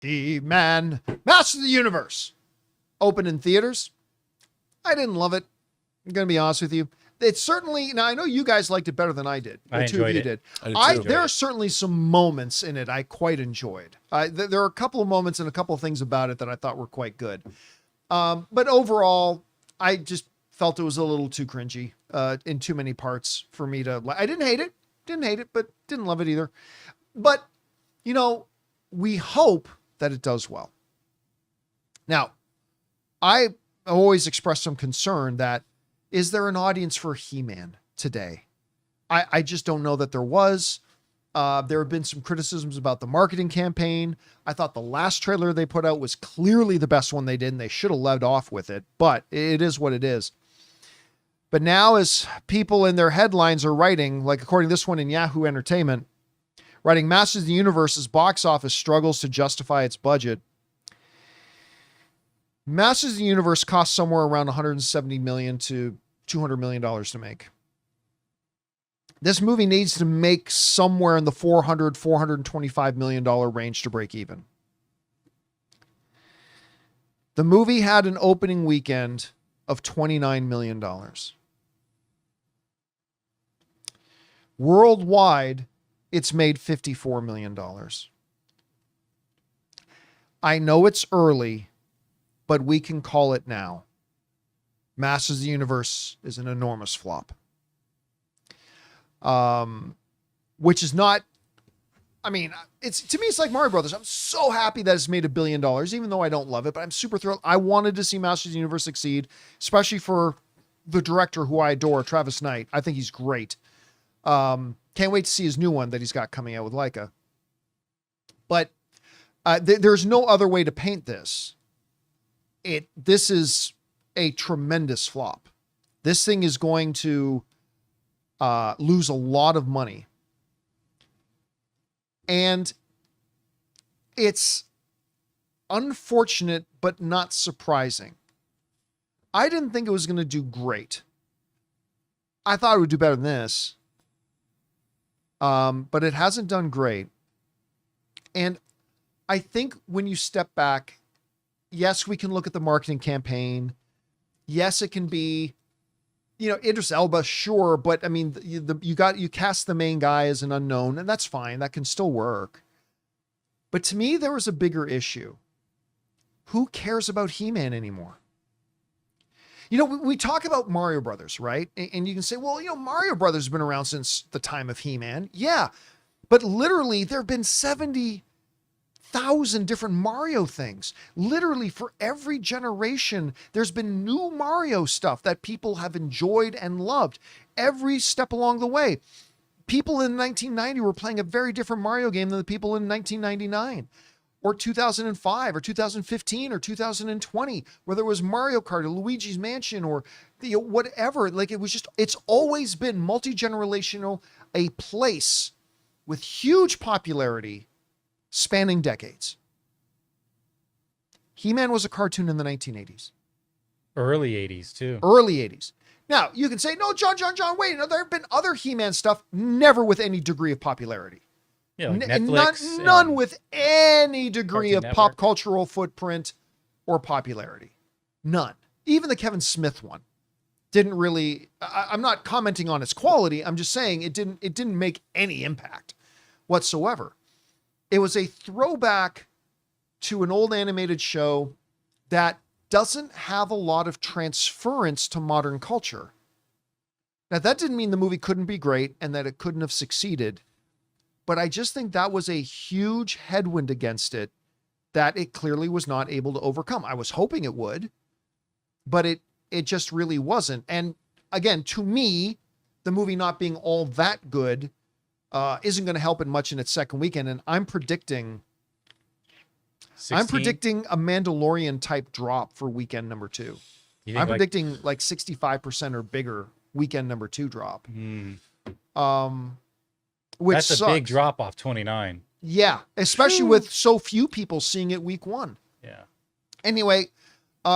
He-Man, Master of the Universe, opened in theaters. I didn't love it. I'm going to be honest with you. It's certainly, now I know you guys liked it better than I did. I enjoyed it. Did. I did too. There are certainly some moments in it I quite enjoyed. There are a couple of moments and a couple of things about it that I thought were quite good. But overall, I just felt it was a little too cringy in too many parts for me to, I didn't hate it, but didn't love it either. But, you know, we hope that it does well. Now, I always expressed some concern that, is there an audience for He-Man today? I just don't know that there was. There have been some criticisms about the marketing campaign. I thought the last trailer they put out was clearly the best one they did, and they should have led off with it, but it is what it is. But now, as people in their headlines are writing, like according to this one in Yahoo Entertainment, writing Masters of the Universe's box office struggles to justify its budget. Masters of the Universe cost somewhere around $170 million to $200 million to make. This movie needs to make somewhere in the $425 million range to break even. The movie had an opening weekend of $29 million. Worldwide, it's made $54 million. I know it's early, but we can call it now. Masters of the Universe is an enormous flop. Which is not, I mean, to me, it's like Mario Brothers. I'm so happy that it's made $1 billion, even though I don't love it, but I'm super thrilled. I wanted to see Masters of the Universe succeed, especially for the director who I adore, Travis Knight. I think he's great. Can't wait to see his new one that he's got coming out with Leica. But there's no other way to paint this. This is a tremendous flop. This thing is going to lose a lot of money. And it's unfortunate, but not surprising. I didn't think it was going to do great. I thought it would do better than this. But it hasn't done great. And I think when you step back, yes, we can look at the marketing campaign. Yes, it can be, Idris Elba, sure. But I mean, you cast the main guy as an unknown, and that's fine. That can still work. But to me, there was a bigger issue. Who cares about He-Man anymore? We talk about Mario Brothers, right? And you can say, well, Mario Brothers has been around since the time of He-Man. Yeah. But literally, there have been 70,000 different Mario things. Literally, for every generation, there's been new Mario stuff that people have enjoyed and loved every step along the way. People in 1990 were playing a very different Mario game than the people in 1999 or 2005 or 2015 or 2020, where there was Mario Kart or Luigi's Mansion or whatever. Like it's always been multi-generational, a place with huge popularity spanning decades. He-Man was a cartoon in the 1980s. Early 80s, too. Early 80s. Now, you can say, no, John, wait. No, there have been other He-Man stuff, never with any degree of popularity. Yeah, like Netflix. None with any degree of Cartoon pop Network. cultural footprint or popularity. None. Even the Kevin Smith one didn't really, I'm not commenting on its quality. I'm just saying it didn't make any impact whatsoever. It was a throwback to an old animated show that doesn't have a lot of transference to modern culture. Now, that didn't mean the movie couldn't be great and that it couldn't have succeeded, but I just think that was a huge headwind against it that it clearly was not able to overcome. I was hoping it would, but it just really wasn't. And again, to me, the movie not being all that good isn't going to help it much in its second weekend. And I'm predicting 16? a Mandalorian type drop for weekend number 2. I'm predicting like 65% or bigger weekend number 2 drop. Which that's a sucks. big drop off 29. Yeah, especially with so few people seeing it week 1. Yeah. Anyway,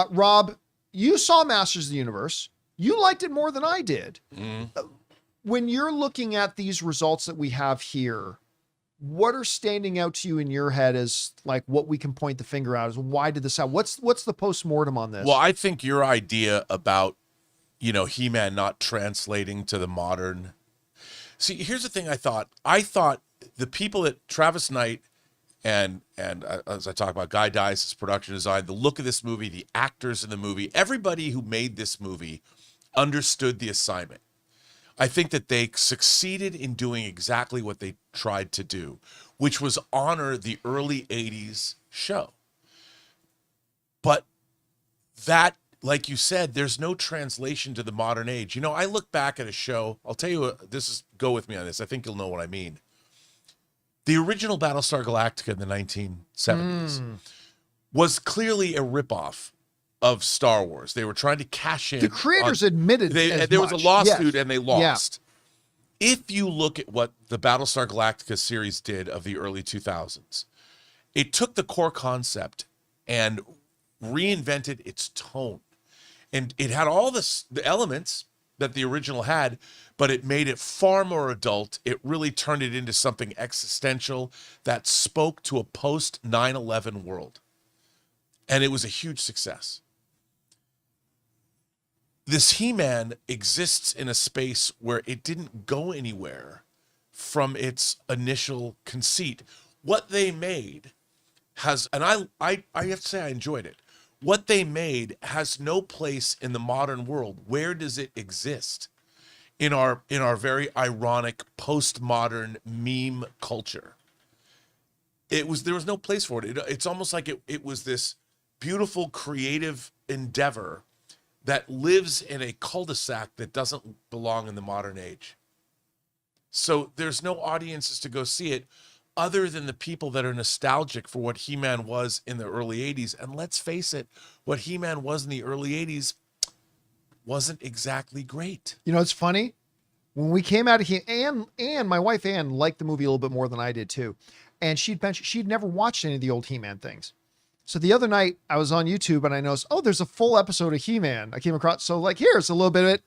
Rob, you saw Masters of the Universe. You liked it more than I did. When you're looking at these results that we have here, what are standing out to you in your head as like what we can point the finger out as why did this happen? What's the postmortem on this? Well, I think your idea about, He-Man not translating to the modern. See, here's the thing I thought the people that Travis Knight and as I talk about Guy Dice's production design, the look of this movie, the actors in the movie, everybody who made this movie understood the assignment. I think that they succeeded in doing exactly what they tried to do, which was honor the early 80s show. But that, like you said, there's no translation to the modern age. I look back at a show, I'll tell you, go with me on this. I think you'll know what I mean. The original Battlestar Galactica in the 1970s was clearly a ripoff of Star Wars. They were trying to cash in. The creators admitted there was a lawsuit, yes. and they lost. Yeah. If you look at what the Battlestar Galactica series did of the early 2000s, it took the core concept and reinvented its tone. And it had all the elements that the original had, but it made it far more adult. It really turned it into something existential that spoke to a post 9/11 world. And it was a huge success. This He-Man exists in a space where it didn't go anywhere from its initial conceit. What they made has, and I have to say I enjoyed it. What they made has no place in the modern world. Where does it exist? In our very ironic postmodern meme culture. There was no place for it. It's almost like it was this beautiful creative endeavor that lives in a cul-de-sac that doesn't belong in the modern age. So there's no audiences to go see it other than the people that are nostalgic for what He-Man was in the early 80s. And let's face it, what He-Man was in the early 80s wasn't exactly great. It's funny. When we came out of here, Anne, my wife Anne, liked the movie a little bit more than I did too. And she'd mentioned she'd never watched any of the old He-Man things. So the other night I was on YouTube and I noticed, there's a full episode of He-Man I came across. So here's a little bit of it.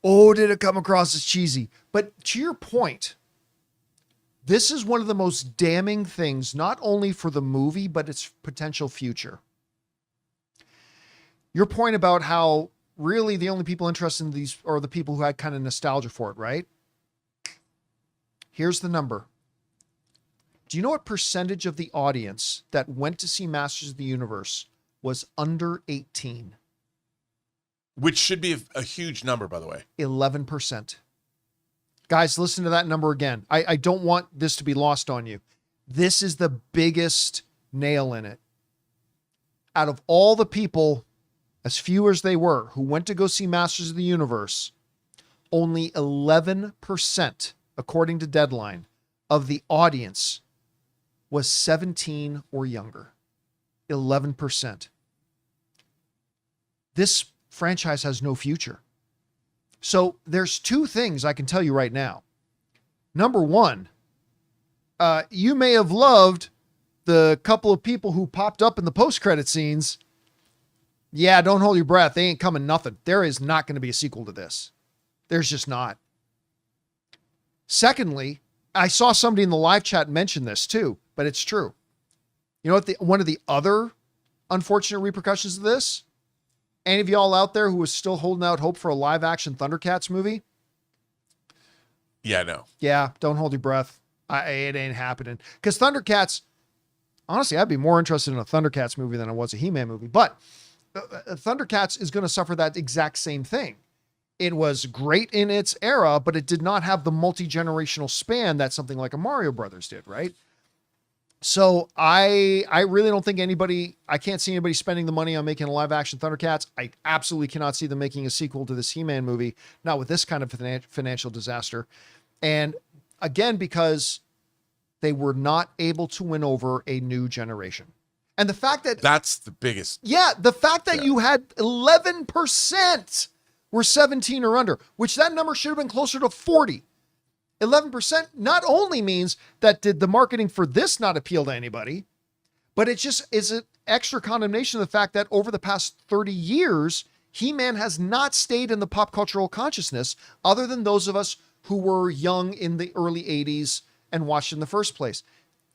Oh, did it come across as cheesy? But to your point, this is one of the most damning things, not only for the movie, but its potential future. Your point about how really the only people interested in these are the people who had kind of nostalgia for it, right? Here's the number. Do you know what percentage of the audience that went to see Masters of the Universe was under 18? Which should be a huge number, by the way. 11%. Guys, listen to that number again. I don't want this to be lost on you. This is the biggest nail in it. Out of all the people, as few as they were, who went to go see Masters of the Universe, only 11%, according to Deadline, of the audience was 17 or younger. 11%. This franchise has no future. So there's two things I can tell you right now. Number one, you may have loved the couple of people who popped up in the post-credit scenes. Yeah, don't hold your breath. They ain't coming nothing. There is not going to be a sequel to this. There's just not. Secondly, I saw somebody in the live chat mention this too, but it's true. You know what? One of the other unfortunate repercussions of this, any of y'all out there who is still holding out hope for a live action Thundercats movie? Yeah, no. Yeah, don't hold your breath. It ain't happening. Because Thundercats, honestly, I'd be more interested in a Thundercats movie than I was a He-Man movie. But Thundercats is going to suffer that exact same thing. It was great in its era, but it did not have the multi-generational span that something like a Mario Brothers did, right? So I really don't think I can't see anybody spending the money on making a live action Thundercats. I absolutely cannot see them making a sequel to this He-Man movie, not with this kind of financial disaster. And again, because they were not able to win over a new generation. And the fact that that's the biggest. Yeah. The fact that you had 11% were 17 or under, which that number should have been closer to 40. 11% not only means that did the marketing for this not appeal to anybody, but it just is an extra condemnation of the fact that over the past 30 years, He-Man has not stayed in the pop cultural consciousness other than those of us who were young in the early 80s and watched it in the first place.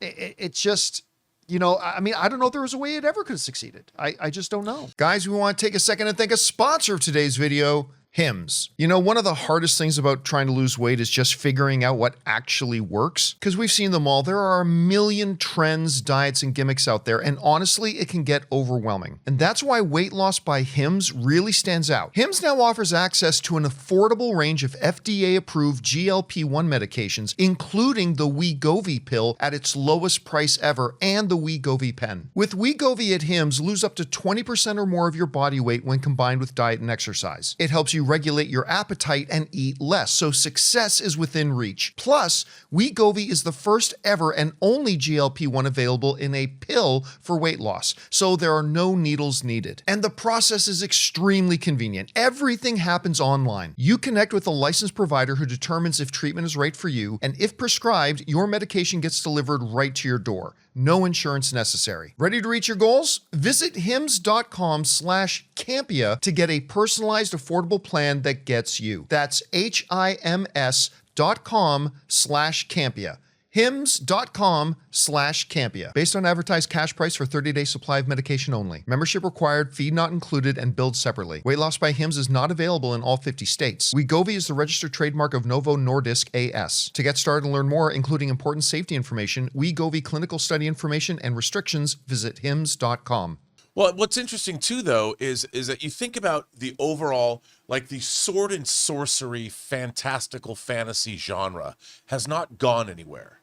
It's just, you know, I mean, I don't know if there was a way it ever could have succeeded. I just don't know. Guys, we want to take a second and thank a sponsor of today's video, Hims. You know, one of the hardest things about trying to lose weight is just figuring out what actually works. Because we've seen them all. There are a million trends, diets, and gimmicks out there, and honestly, it can get overwhelming. And that's why weight loss by Hims really stands out. Hims now offers access to an affordable range of FDA-approved GLP-1 medications, including the Wegovy pill at its lowest price ever, and the Wegovy pen. With Wegovy at Hims, lose up to 20% or more of your body weight when combined with diet and exercise. It helps you regulate your appetite and eat less, so success is within reach. Plus, Wegovy is the first ever and only GLP-1 available in a pill for weight loss, so there are no needles needed. And the process is extremely convenient. Everything happens online. You connect with a licensed provider who determines if treatment is right for you, and if prescribed, your medication gets delivered right to your door. No insurance necessary. Ready to reach your goals? Visit hims.com/Campea to get a personalized, affordable plan that gets you. That's HIMS.com/Campea. hims.com/Campea. Based on advertised cash price for 30-day supply of medication only. Membership required, fee not included, and billed separately. Weight loss by Hims is not available in all 50 states. Wegovy is the registered trademark of Novo Nordisk A.S. To get started and learn more, including important safety information, Wegovy clinical study information, and restrictions, visit hims.com. Well, what's interesting too, though, is that you think about the overall, like the sword and sorcery, fantastical fantasy genre has not gone anywhere.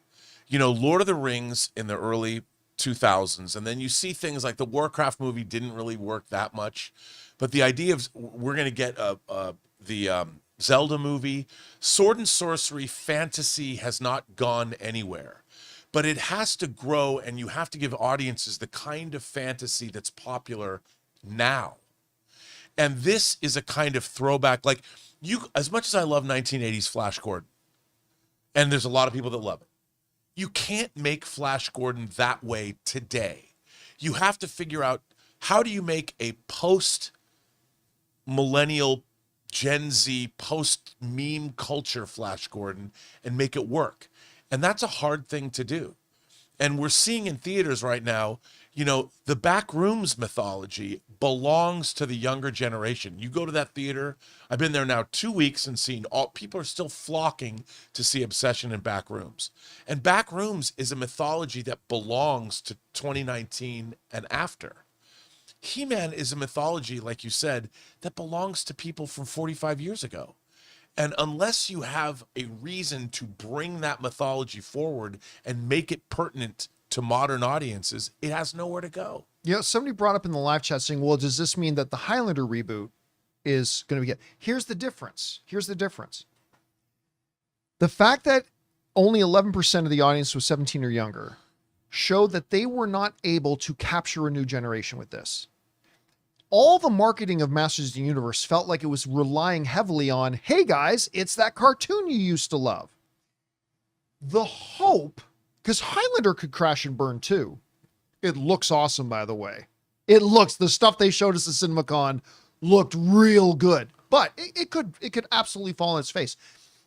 You know, Lord of the Rings in the early 2000s, and then you see things like the Warcraft movie didn't really work that much, but the idea of we're going to get the Zelda movie, sword and sorcery fantasy has not gone anywhere. But it has to grow, and you have to give audiences the kind of fantasy that's popular now. And this is a kind of throwback. Like, you, as much as I love 1980s Flash Gordon, and there's a lot of people that love it, you can't make Flash Gordon that way today. You have to figure out, how do you make a post-millennial, Gen Z, post-meme culture Flash Gordon and make it work? And that's a hard thing to do. And we're seeing in theaters right now, you know, the Backrooms mythology belongs to the younger generation. You go to that theater, I've been there now 2 weeks and seen people are still flocking to see Obsession and Backrooms. And Backrooms is a mythology that belongs to 2019 and after. He-Man is a mythology, like you said, that belongs to people from 45 years ago. And unless you have a reason to bring that mythology forward and make it pertinent to modern audiences, it has nowhere to go. You know, somebody brought up in the live chat saying, well, does this mean that the Highlander reboot is going to be... Here's the difference. Here's the difference. The fact that only 11% of the audience was 17 or younger showed that they were not able to capture a new generation with this. All the marketing of Masters of the Universe felt like it was relying heavily on, hey guys, it's that cartoon you used to love. The hope, because Highlander could crash and burn too. It looks awesome, by the way. The stuff they showed us at CinemaCon looked real good, but it could absolutely fall on its face.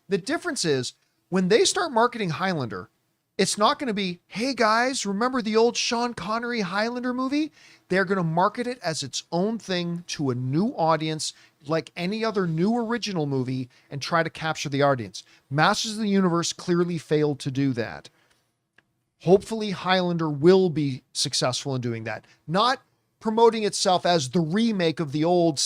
The difference is, when they start marketing Highlander, it's not going to be, hey guys, remember the old Sean Connery Highlander movie? They're going to market it as its own thing to a new audience, like any other new original movie, and try to capture the audience. Masters of the Universe clearly failed to do that. Hopefully Highlander will be successful in doing that. Not promoting itself as the remake of the old,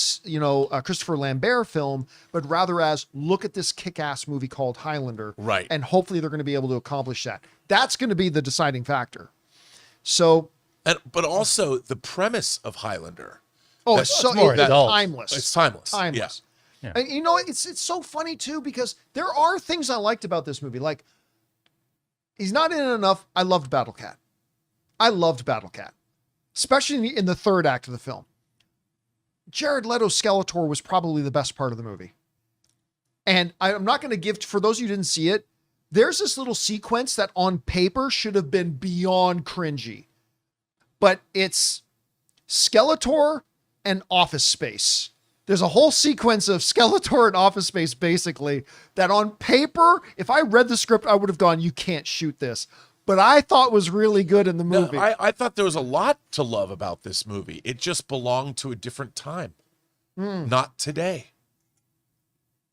Christopher Lambert film, but rather as, look at this kick-ass movie called Highlander. Right. And hopefully they're going to be able to accomplish that. That's going to be the deciding factor. So... But also the premise of Highlander. Oh, it's timeless. It's timeless. Timeless. Yeah. And you know, it's so funny too, because there are things I liked about this movie. Like, he's not in it enough. I loved Battle Cat. Especially in the third act of the film. Jared Leto's Skeletor was probably the best part of the movie. And I'm not going to give, for those of you who didn't see it, there's this little sequence that on paper should have been beyond cringy. But it's Skeletor and Office Space. There's a whole sequence of Skeletor in Office Space, basically, that on paper, if I read the script, I would have gone, you can't shoot this. But I thought was really good in the movie. No, I thought there was a lot to love about this movie. It just belonged to a different time, not today.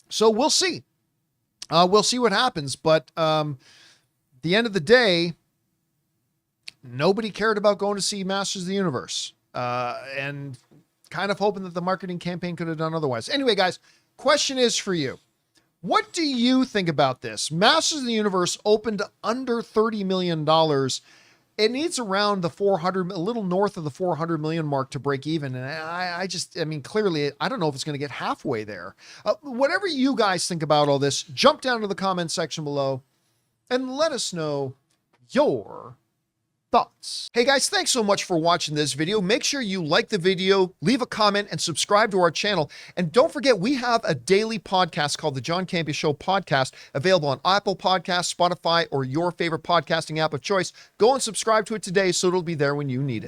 So we'll see. We'll see what happens. But the end of the day, nobody cared about going to see Masters of the Universe. And kind of hoping that the marketing campaign could have done otherwise. Anyway, guys, question is for you. What do you think about this? Masters of the Universe opened under $30 million. It needs around the 400, a little north of the 400 million mark to break even. And I mean, clearly, I don't know if it's going to get halfway there. Whatever you guys think about all this, jump down to the comment section below and let us know your thoughts. Hey guys, thanks so much for watching this video. Make sure you like the video, leave a comment, and subscribe to our channel. And don't forget, we have a daily podcast called the John Campea Show podcast, available on Apple Podcasts, Spotify, or your favorite podcasting app of choice. Go and subscribe to it today so it'll be there when you need it.